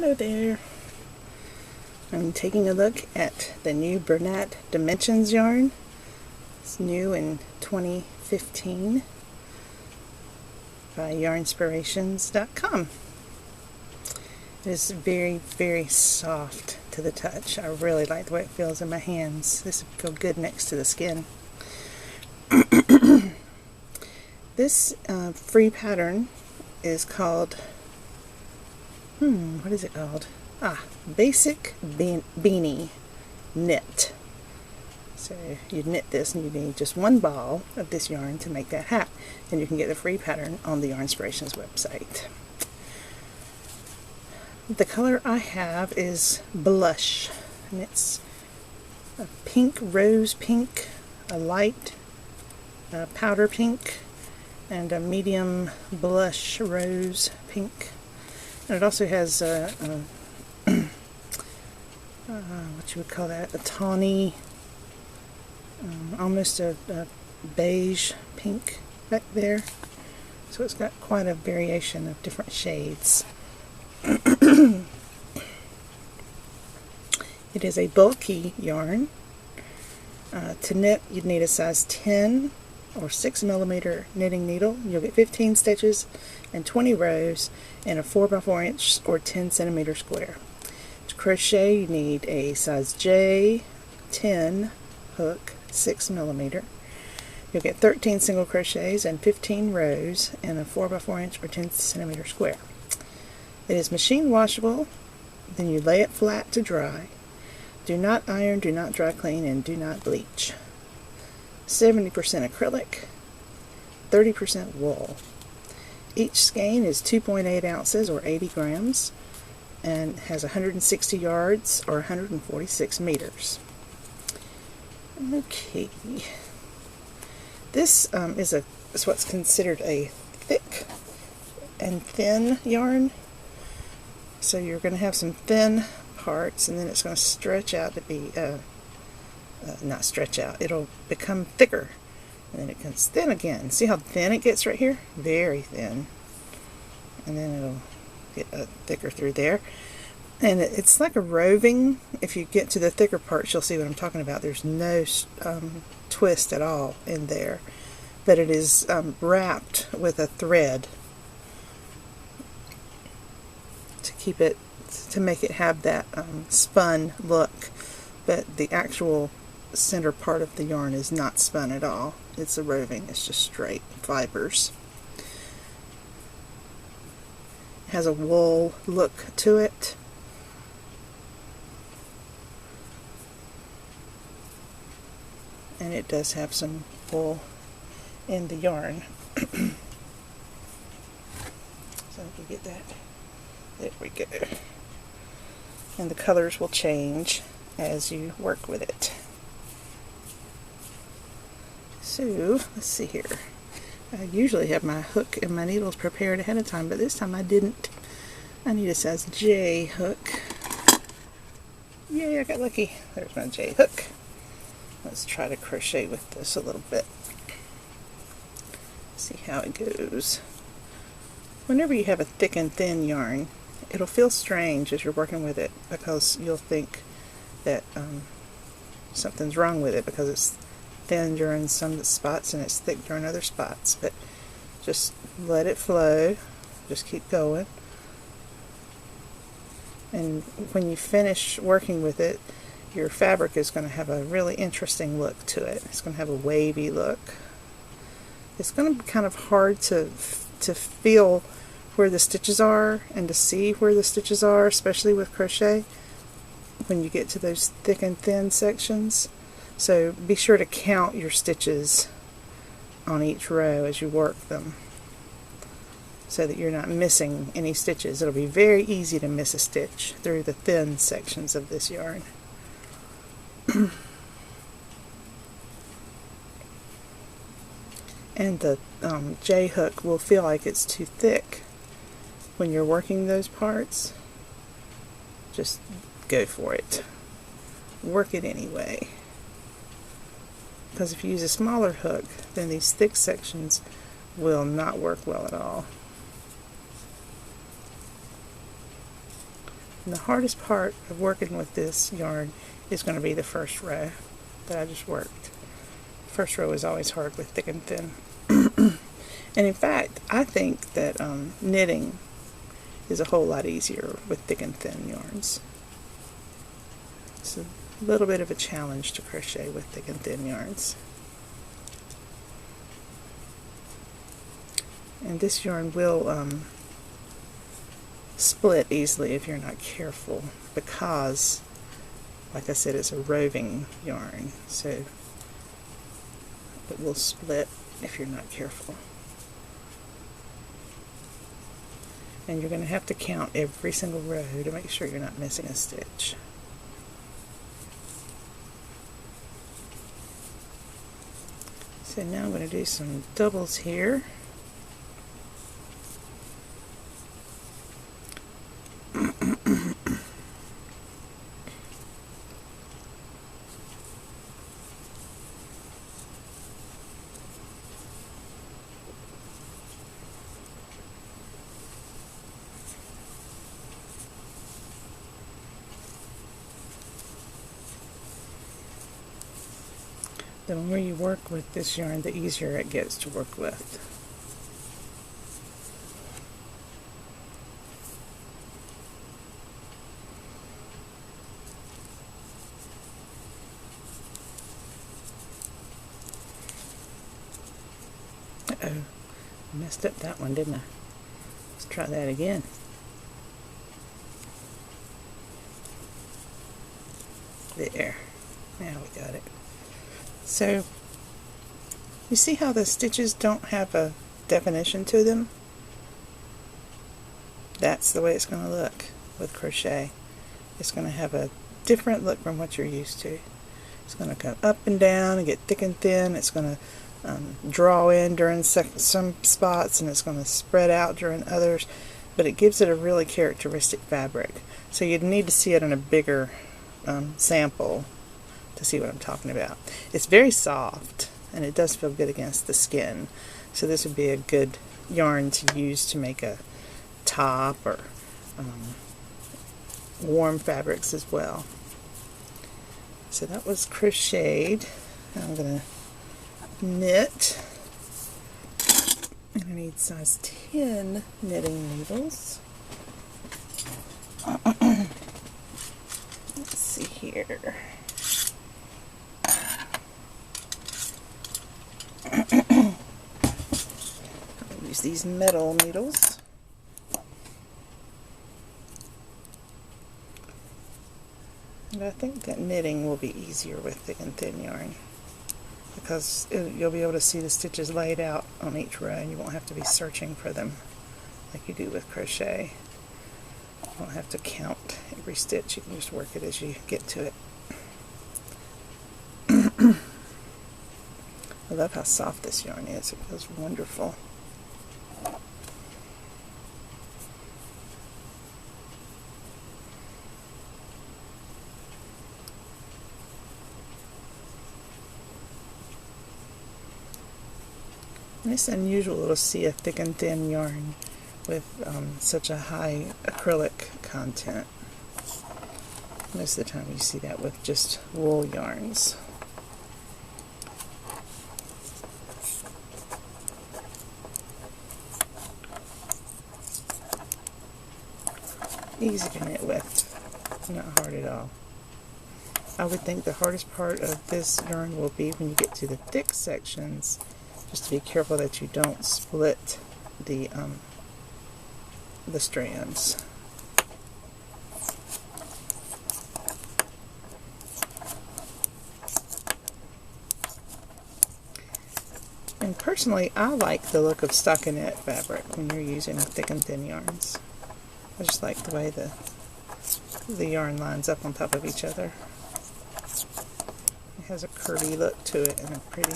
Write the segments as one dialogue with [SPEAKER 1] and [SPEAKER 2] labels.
[SPEAKER 1] Hello there. I'm taking a look at the new Bernat Dimensions yarn. It's new in 2015 by Yarnspirations.com. It is very, very soft to the touch. I really like the way it feels in my hands. This would feel good next to the skin. This free pattern is called, what is it called? Basic Beanie Knit. So you knit this and you need just one ball of this yarn to make that hat. And you can get the free pattern on the Yarnspirations website. The color I have is blush, and it's a pink, rose pink, a light powder pink, and a medium blush rose pink. And it also has what you would call that, a tawny, almost a beige pink back there. So it's got quite a variation of different shades. It is a bulky yarn. To knit, you'd need a size 10 or 6mm knitting needle. You'll get 15 stitches and 20 rows in a 4x4 inch or 10 centimeter square. To crochet, you need a size J 10 hook, 6mm. You'll get 13 single crochets and 15 rows in a 4x4 inch or 10 centimeter square. It is machine washable. Then you lay it flat to dry. Do not iron, do not dry clean, and do not bleach. 70% acrylic, 30% wool. Each skein is 2.8 ounces or 80 grams and has 160 yards or 146 meters. Okay. This is what's considered a thick and thin yarn. So you're going to have some thin parts, and then it's going to stretch out to be, not stretch out, it'll become thicker. And then it gets thin again. See how thin it gets right here? Very thin. And then it'll get thicker through there. And it's like a roving. If you get to the thicker parts, you'll see what I'm talking about. There's no twist at all in there. But it is wrapped with a thread to keep it, to make it have that spun look. But the actual center part of the yarn is not spun at all. It's a roving. It's just straight fibers. It has a wool look to it. And it does have some wool in the yarn. So I can get that. There we go. And the colors will change as you work with it. So, let's see here. I usually have my hook and my needles prepared ahead of time, but this time I didn't. I need a size J hook. Yay, I got lucky. There's my J hook. Let's try to crochet with this a little bit. See how it goes. Whenever you have a thick and thin yarn, it'll feel strange as you're working with it, because you'll think that something's wrong with it because it's thin during some spots and it's thick during other spots. But just let it flow. Just keep going. And when you finish working with it, your fabric is going to have a really interesting look to it. It's going to have a wavy look. It's going to be kind of hard to feel where the stitches are and to see where the stitches are, especially with crochet when you get to those thick and thin sections. So be sure to count your stitches on each row as you work them so that you're not missing any stitches. It'll be very easy to miss a stitch through the thin sections of this yarn. And the J hook will feel like it's too thick when you're working those parts. Just go for it. Work it anyway. Because if you use a smaller hook, then these thick sections will not work well at all. And the hardest part of working with this yarn is going to be the first row that I just worked. First row is always hard with thick and thin. And in fact, I think that knitting is a whole lot easier with thick and thin yarns. It's a little bit of a challenge to crochet with thick and thin yarns. And this yarn will split easily if you're not careful, because, like I said, it's a roving yarn, so it will split if you're not careful. And you're going to have to count every single row to make sure you're not missing a stitch. So now I'm going to do some doubles here. The more you work with this yarn, the easier it gets to work with. Uh-oh, I messed up that one, didn't I? Let's try that again. There. Now we got it. So, you see how the stitches don't have a definition to them? That's the way it's going to look with crochet. It's going to have a different look from what you're used to. It's going to come up and down and get thick and thin. It's going to draw in during some spots, and it's going to spread out during others. But it gives it a really characteristic fabric. So you'd need to see it in a bigger sample to see what I'm talking about. It's very soft, and it does feel good against the skin. So this would be a good yarn to use to make a top or warm fabrics as well. So that was crocheted. I'm going to knit. And I need size 10 knitting needles. Let's see here. I'll use these metal needles. And I think that knitting will be easier with thick and thin yarn, because you'll be able to see the stitches laid out on each row, and you won't have to be searching for them like you do with crochet. You don't have to count every stitch. You can just work it as you get to it. I love how soft this yarn is. It feels wonderful. And it's unusual to see a thick and thin yarn with such a high acrylic content. Most of the time you see that with just wool yarns. Easy to knit with, not hard at all. I would think the hardest part of this yarn will be when you get to the thick sections, just to be careful that you don't split the strands. And personally, I like the look of stockinette fabric when you're using thick and thin yarns. I just like the way the yarn lines up on top of each other. It has a curvy look to it and a pretty.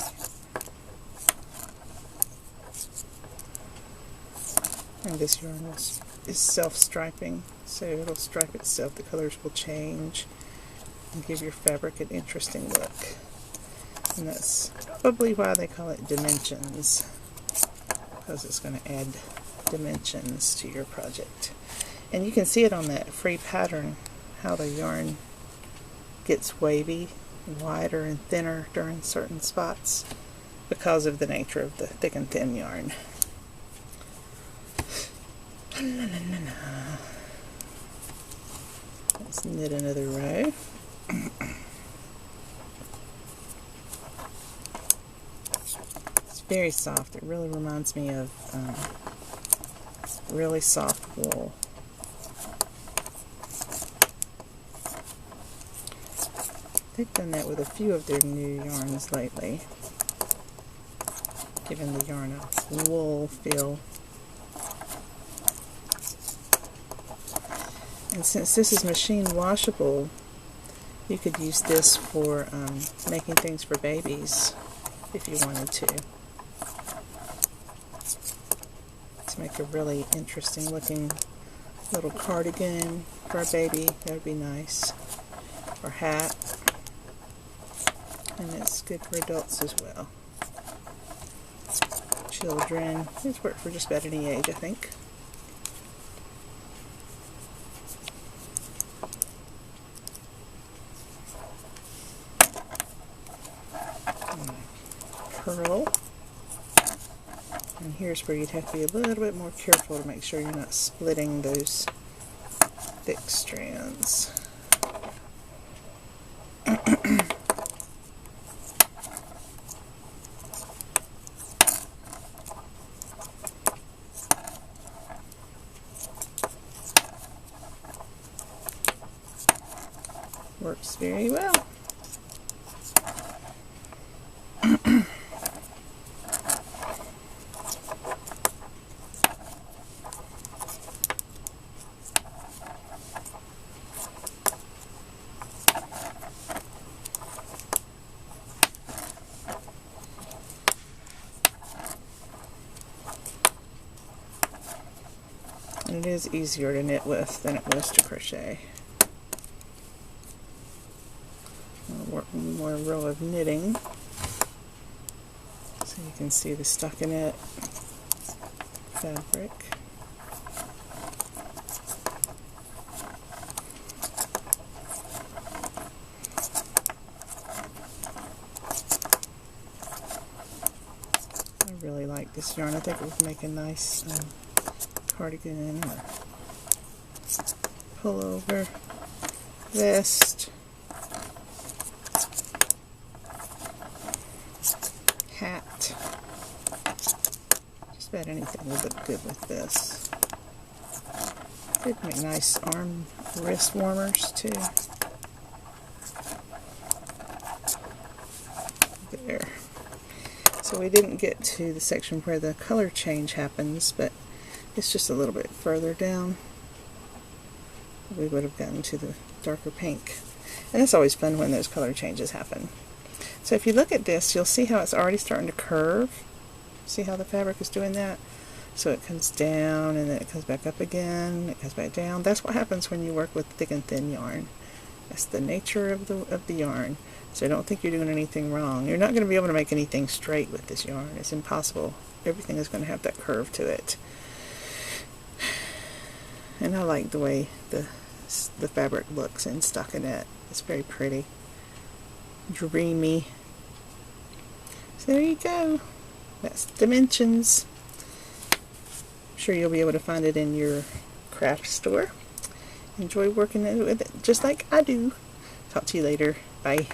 [SPEAKER 1] And this yarn is self-striping, so it'll stripe itself. The colors will change and give your fabric an interesting look. And that's probably why they call it dimensions, because it's going to add dimensions to your project. And you can see it on that free pattern, how the yarn gets wavy, wider and thinner during certain spots because of the nature of the thick and thin yarn. Let's knit another row. It's very soft. It really reminds me of really soft wool. They've done that with a few of their new yarns lately, giving the yarn a wool feel. And since this is machine washable, you could use this for making things for babies if you wanted to make a really interesting looking little cardigan for a baby. That would be nice. Or hat. And it's good for adults as well. Children. It's worked for just about any age, I think. Pearl. And here's where you'd have to be a little bit more careful to make sure you're not splitting those thick strands. Works very well. And it is easier to knit with than it was to crochet. One more row of knitting so you can see the stockinette fabric. I really like this yarn. I think it would make a nice cardigan or pullover, vest, hat. Just about anything would look good with this. Could make nice arm wrist warmers too. There. So we didn't get to the section where the color change happens, but it's just a little bit further down. We would have gotten to the darker pink. And it's always fun when those color changes happen. So if you look at this, you'll see how it's already starting to curve. See how the fabric is doing that? So it comes down and then it comes back up again, it comes back down. That's what happens when you work with thick and thin yarn. That's the nature of the yarn. So don't think you're doing anything wrong. You're not going to be able to make anything straight with this yarn. It's impossible. Everything is going to have that curve to it. And I like the way the fabric looks in stockinette. It's very pretty. Dreamy. So there you go. That's Dimensions. I'm sure you'll be able to find it in your craft store. Enjoy working with it just like I do. Talk to you later. Bye.